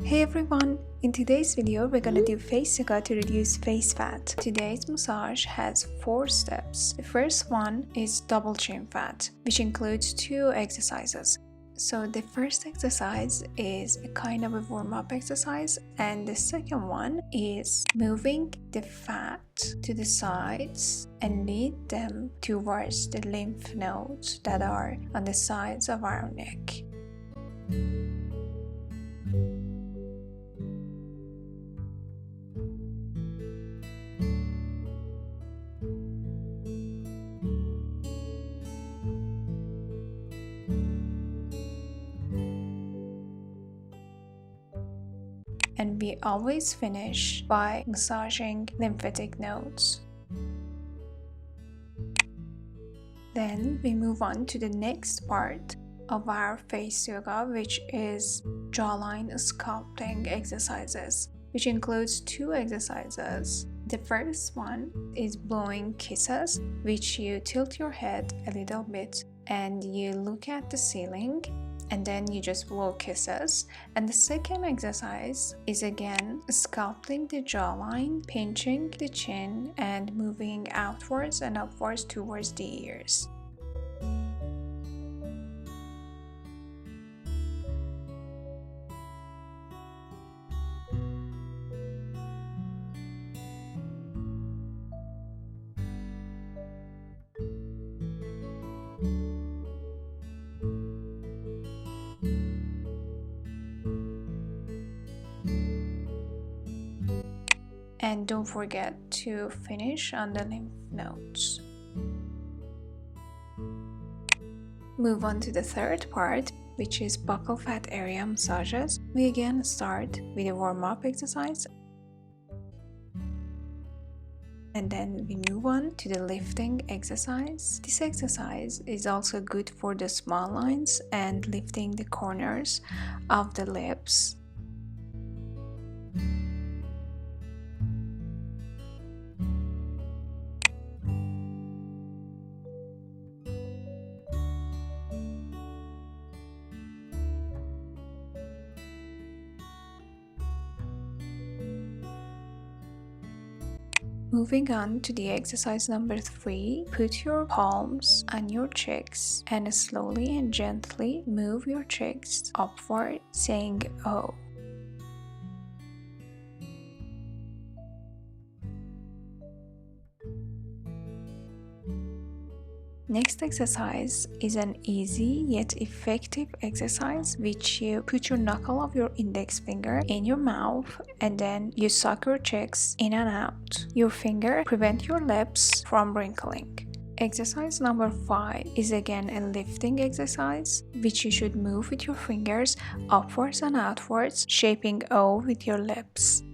Hey everyone! In today's video, we're gonna do face yoga to reduce face fat. Today's massage has 4 steps. The first one is double chin fat, which includes 2 exercises. So the first exercise is a kind of a warm-up exercise, and the second one is moving the fat to the sides and lead them towards the lymph nodes that are on the sides of our neck. And we always finish by massaging lymphatic nodes. Then we move on to the next part of our face yoga, which is jawline sculpting exercises, which includes 2 exercises. The first one is blowing kisses, which you tilt your head a little bit and you look at the ceiling, and then you just blow kisses. And the second exercise is again sculpting the jawline, pinching the chin and moving outwards and upwards towards the ears. And don't forget to finish on the lymph nodes. Move on to the third part, which is buccal fat area massages. We again start with a warm-up exercise, and then we move on to the lifting exercise. This exercise is also good for the smile lines and lifting the corners of the lips. Moving on to the exercise number 3, put your palms on your cheeks and slowly and gently move your cheeks upward, saying "Oh." Next exercise is an easy yet effective exercise, which you put your knuckle of your index finger in your mouth and then you suck your cheeks in and out. Your finger prevents your lips from wrinkling. Exercise number 5 is again a lifting exercise, which you should move with your fingers upwards and outwards, shaping O with your lips.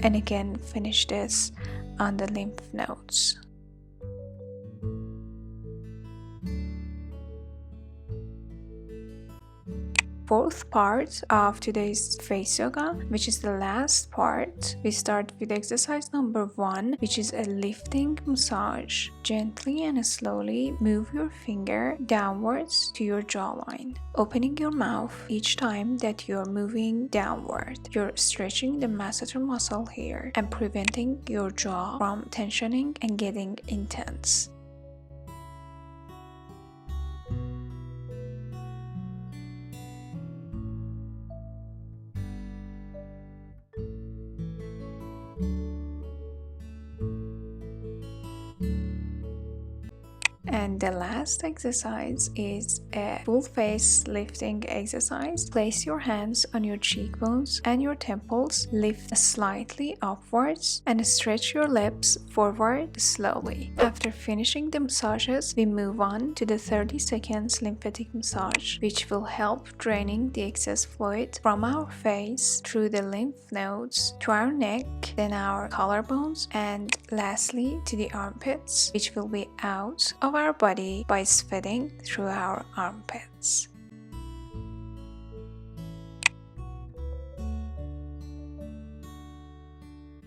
And again, finish this on the lymph nodes. Fourth part of today's face yoga, which is the last part. We start with exercise number 1, which is a lifting massage. Gently and slowly move your finger downwards to your jawline, opening your mouth each time that you're moving downward. You're stretching the masseter muscle here and preventing your jaw from tensioning and getting intense. And the last exercise is a full face lifting exercise. Place your hands on your cheekbones and your temples, lift slightly upwards and stretch your lips forward slowly. After finishing the massages, we move on to the 30 seconds lymphatic massage, which will help draining the excess fluid from our face through the lymph nodes to our neck, then our collarbones, and lastly to the armpits, which will be out of our body by spitting through our armpits.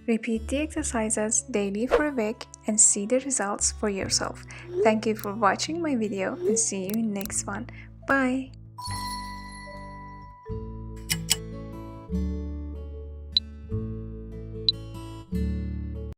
Repeat the exercises daily for a week and see the results for yourself. Thank you for watching my video and see you in next one. Bye!